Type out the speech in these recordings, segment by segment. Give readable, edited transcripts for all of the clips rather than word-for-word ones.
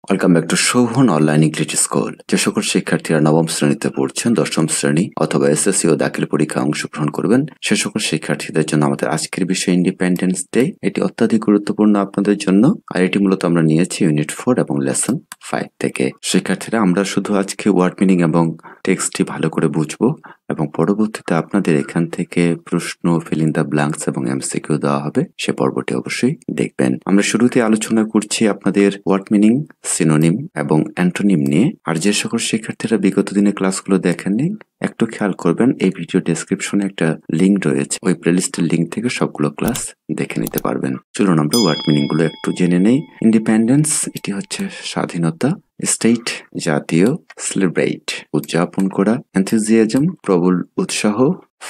Welcome back to Shovon online English school. যে সকল শিক্ষার্থীরা নবম শ্রেণীতে পড়ছেন, দশম শ্রেণী অথবা এসএসসি ও দাখিল পরীক্ষায় অংশগ্রহণ করবেন, সে সকল শিক্ষার্থীদের জন্য আমাদের আজকের বিষয় ইন্ডিপেন্ডেন্স ডে। এটি অত্যাধিক গুরুত্বপূর্ণ আপনাদের জন্য, আর এটি মূলত আমরা নিয়েছি ইউনিট 4 এবং লেসন 5 থেকে। শিক্ষার্থীরা, আমরা শুধু আজকে ওয়ার্ড মিনিং এবং টেক্সটটি ভালো করে বুঝবো এবং পরবর্তীতে আপনাদের এখান থেকে প্রশ্ন, ফিল ইন দ্য ব্ল্যাঙ্কস এবং এমসিকিউ দেওয়া হবে, সে পর্বটি অবশ্যই দেখবেন। আমরা শুরুতে আলোচনা করছি আপনাদের ওয়ার্ড মিনিং, সিনোনিম এবং অ্যান্টোনিম নিয়ে। আর যে সকল শিক্ষার্থীরা বিগত দিনে ক্লাসগুলো দেখেননি, একটু খেয়াল করবেন, এই ভিডিও ডেসক্রিপশনে একটা লিঙ্ক রয়েছে, ওই প্লেলিস্টের লিঙ্ক থেকে সবগুলো ক্লাস দেখে নিতে পারবেন। চলুন আমরা ওয়ার্ড মিনিং গুলো একটু জেনে নেই। ইন্ডিপেন্ডেন্স, এটি হচ্ছে স্বাধীনতা। স্টেট, জাতীয়। সেলিব্রেট, উদযাপন করা। এনথুজিয়াজম, প্রবল উৎসাহ।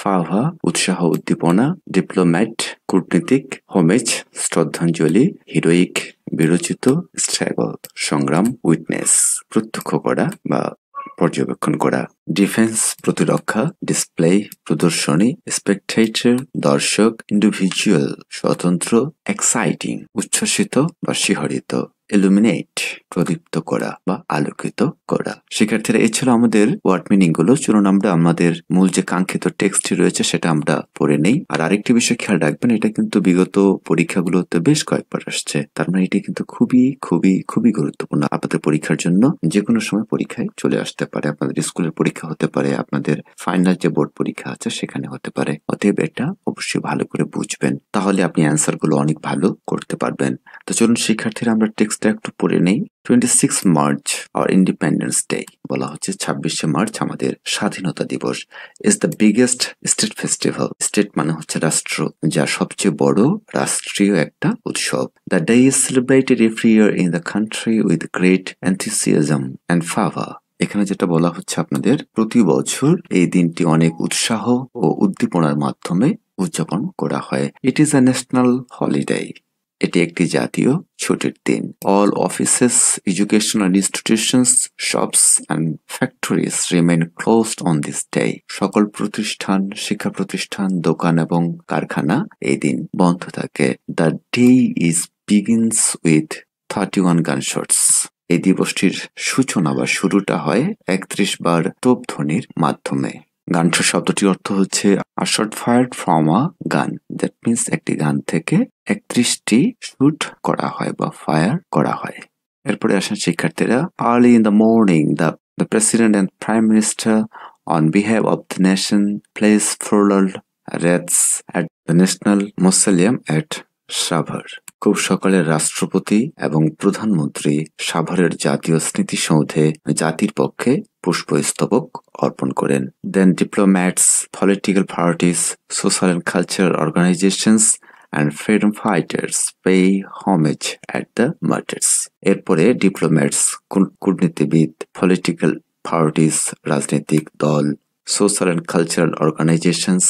ফাভা, উৎসাহ উদ্দীপনা। ডিপ্লোম্যাট, কূটনীতিক। হোমেজ, শ্রদ্ধাঞ্জলি। হিরোইক, বিরচিত। স্ট্রাগল, সংগ্রাম। উইটনেস, প্রত্যক্ষ করা বা পর্যবেক্ষণ করা। ডিফেন্স, প্রতিরক্ষা। ডিসপ্লে, প্রদর্শনী। স্পেকটেটর, দর্শক। ইন্ডিভিজুয়াল, স্বতন্ত্র। এক্সাইটিং, উচ্ছ্বসিত বা শিহরিত। ইলুমিনেট, প্রদীপ্ত করা বা আলোকিত করা। শিক্ষার্থীরা, এই ছিল আমাদের ওয়ার্ড মিনিং গুলো। চলুন আমরা আমাদের মূল যে কাঙ্ক্ষিত টেক্সটটি রয়েছে সেটা আমরা পড়ে নেই। আর আরেকটি বিষয় খেয়াল রাখবেন, এটা কিন্তু বিগত পরীক্ষাগুলোতে বেশ কয়েকবার আসছে, তার মানে এটি কিন্তু খুবই খুবই খুবই গুরুত্বপূর্ণ আপনাদের পরীক্ষার জন্য। যে কোনো সময় পরীক্ষায় চলে আসতে পারে, আপনাদের স্কুলের পরীক্ষা হতে পারে, আপনাদের ফাইনাল যে বোর্ড পরীক্ষা আছে সেখানে হতে পারে। অতএব এটা অবশ্যই ভালো করে বুঝবেন, তাহলে আপনি অ্যান্সার গুলো অনেক ভালো করতে পারবেন। তো চলুন শিক্ষার্থীরা, আমরা টেক্সটটা একটু পড়ে নেই। 26 মার্চ আর ইন্ডিপেন্ডেন্স ডে, বলা হচ্ছে 26শে মার্চ আমাদের স্বাধীনতা দিবস। Is the biggest state festival. State মানে হচ্ছে রাষ্ট্র, যা সবচেয়ে বড় রাষ্ট্রীয় একটা উৎসব। The day is celebrated every year in the country with great enthusiasm and fervour. এখানে যেটা বলা হচ্ছে, আপনাদের প্রতি বছর এই দিনটি অনেক উৎসাহ ও উদ্দীপনার মাধ্যমে উদযাপন করা হয়। It is a national holiday. এটি একটি জাতীয় ছুটির দিন। All offices, educational institutions, shops and factories remain closed on this day. সকল প্রতিষ্ঠান, শিক্ষা প্রতিষ্ঠান, দোকান এবং কারখানা এই দিন বন্ধ থাকে। The day is begins with 31 গানশটস। এই দিবসটির সূচনা বা শুরুটা হয় 31 বার তোপ ধ্বনির মাধ্যমে। গানশট শব্দটির অর্থ হচ্ছে a shot fired from a gun. That means একটি গান থেকে 31টি শুট করা হয় বা ফায়ার করা হয়। এরপরে আসেন শিক্ষার্থীরা। Early in the morning the president and prime minister on behalf of the nation place floral wreaths at the National Mausoleum at Savar. খুব সকালে রাষ্ট্রপতি এবং প্রধানমন্ত্রী সাভারের জাতীয় স্মৃতিসৌধে জাতির পক্ষে পুষ্পস্তবক অর্পণ করেন। Then diplomats, political parties, social and cultural organisations and freedom fighters pay homage at the martyrs. এরপরে ডিপ্লোম্যাটস, কূটনীতিবিদ, পলিটিক্যাল পার্টিস, রাজনৈতিক দল, সোশ্যাল অ্যান্ড কালচারাল অর্গানাইজেশনস,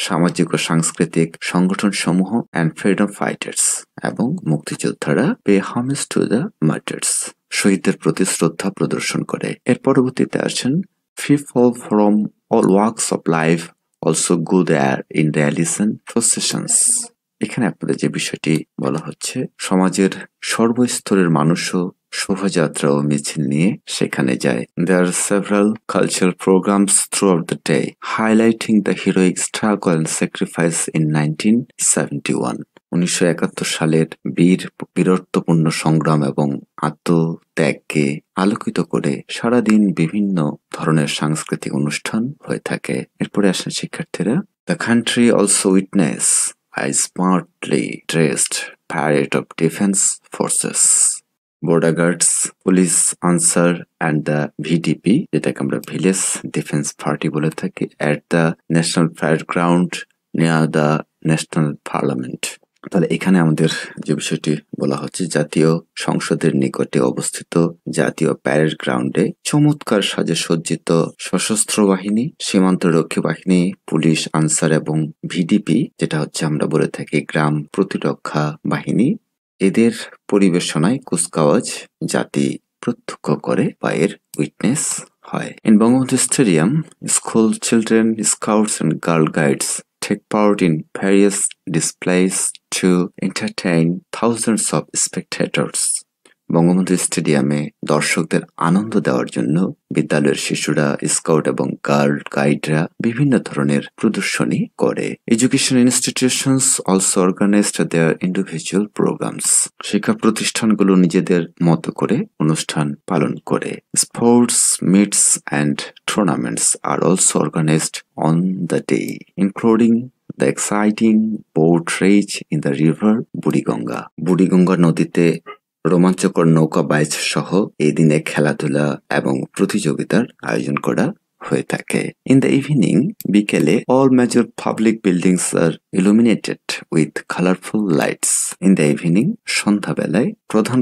সামাজিক ও সাংস্কৃতিক সংগঠন সমূহ, অ্যান্ড ফ্রিডম ফাইটার্স এবং মুক্তিযোদ্ধারা pay homage to the martyrs, শহীদদের প্রতি শ্রদ্ধা প্রদর্শন করে। এর পরবর্তীতে আসেন people from all walks of life also go there in rallies and processions. এখানে আপনাদের যে বিষয়টি বলা হচ্ছে, সমাজের সর্বস্তরের মানুষও শোভাযাত্রা ও মিছিল নিয়ে সেখানে যায়। There are several cultural programs throughout the day highlighting the heroic struggle and sacrifice in 1971. 1971 সালের বীরত্বপূর্ণ সংগ্রাম এবং আত্মত্যাগকে আলোকিত করে সারাদিন বিভিন্ন ধরনের সাংস্কৃতিক অনুষ্ঠান হয়ে থাকে। এরপরে আসেন শিক্ষার্থীরা। The country also witness a smartly dressed parade of defense forces, border guards, police, answer and the VDP, যেটাকে আমরা ভিলেজ ডিফেন্স পার্টি বলে থাকি, at the national parade ground near the national parliament. তাহলে এখানে আমাদের যে বিষয়টি বলা হচ্ছে, জাতীয় সংসদের নিকটে অবস্থিত জাতীয় প্যারেড গ্রাউন্ডে চমৎকার সাজে সজ্জিত সশস্ত্র বাহিনী, সীমান্ত রক্ষী বাহিনী, পুলিশ, আনসার এবং ভিডিপি, যেটা হচ্ছে আমরা বলে থাকি গ্রাম প্রতিরক্ষা বাহিনী, এদের পরিবেশনায় কুচকাওয়াজ জাতি প্রত্যক্ষ করে বা এর উইটনেস হয়। In Bangabandhu stadium, school children, scouts and Girl Guides take part in various displays to entertain thousands of spectators. Bangabandhu স্টেডিয়ামে দর্শকদের আনন্দ দেওয়ার জন্য বিদ্যালয়ের শিশুরা, স্কাউট এবং গাইডরা বিভিন্ন ধরনের প্রদর্শনী করে। Education institutions also organized their individual programs. শিক্ষা প্রতিষ্ঠানগুলো নিজেদের মতো করে অনুষ্ঠান পালন করে। Sports meets and tournaments are also organized on the day, including the exciting boat race in the river Buriganga. Buriganga নদীতে রোমাঞ্চকর নৌকা বাইচ সহ এই দিনে খেলাধুলা এবং প্রতিযোগিতার আয়োজন করা হয়ে থাকে। ইন দ্য ইভিনিং, বিকেলে all major public buildings are illuminated with colourful lights. In the evening, সন্ধ্যাবেলায়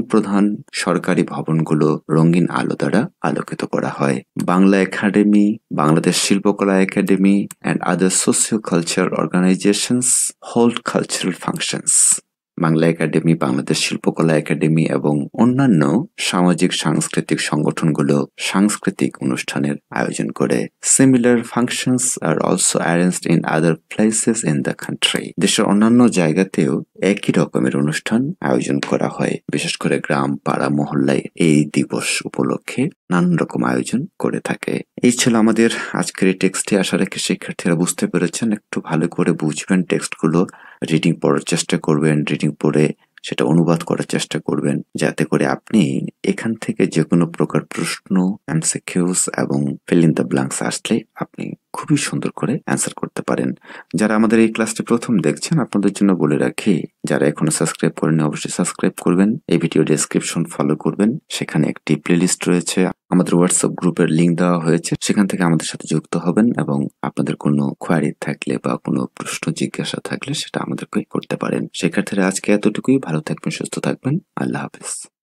প্রধান সরকারি ভবনগুলো রঙিন আলো দ্বারা আলোকিত করা হয়। বাংলা একাডেমি, বাংলাদেশ শিল্পকলা academy and other socio-cultural organizations hold cultural functions. Bangla academy, Bangladesh শিল্পকলা একাডেমি এবং অন্যান্য সামাজিক সাংস্কৃতিক সংগঠনগুলো সাংস্কৃতিক অনুষ্ঠানের আয়োজন করে। Similar functions are also arranged in other places in the country. দেশের অন্যান্য জায়গাতেও একই রকমের অনুষ্ঠান আয়োজন করা হয়। বিশেষ করে গ্রাম, পাড়া, মহল্লায় এই দিবস উপলক্ষে নানান রকম আয়োজন করে থাকে। এই ছিল আমাদের আজকের এই টেক্সটে। আশা রাখি শিক্ষার্থীরা বুঝতে পেরেছেন। একটু ভালো করে বুঝবেন টেক্সটগুলো, রিডিং পড়ার চেষ্টা করবেন, রিডিং পড়ে সেটা অনুবাদ করার চেষ্টা করবেন, যাতে করে আপনি এখান থেকে যে কোনো প্রকার প্রশ্ন, এমসিকিউস এবং ফিল ইন দ্য ব্ল্যাঙ্কস আসলে আপনি খুবই সুন্দর করে অ্যান্সার করতে পারেন। যারা আমাদের এই ক্লাসটি প্রথম দেখছেন, আপনাদের জন্য বলে রাখি, যারা এখনো সাবস্ক্রাইব করেনি অবশ্যই সাবস্ক্রাইব করবেন। এই ভিডিও ডেসক্রিপশন ফলো করবেন, সেখানে একটি প্লেলিস্ট রয়েছে। আমাদের হোয়াটসঅ্যাপ গ্রুপের লিঙ্ক দেওয়া হয়েছে, সেখান থেকে আমাদের সাথে যুক্ত হবেন এবং আপনাদের কোনো কোয়ারি থাকলে বা কোনো প্রশ্ন জিজ্ঞাসা থাকলে সেটা আমাদেরকে করতে পারেন। শিক্ষার্থীরা আজকে এতটুকুই। ভালো থাকবেন, সুস্থ থাকবেন। আল্লাহ হাফেজ।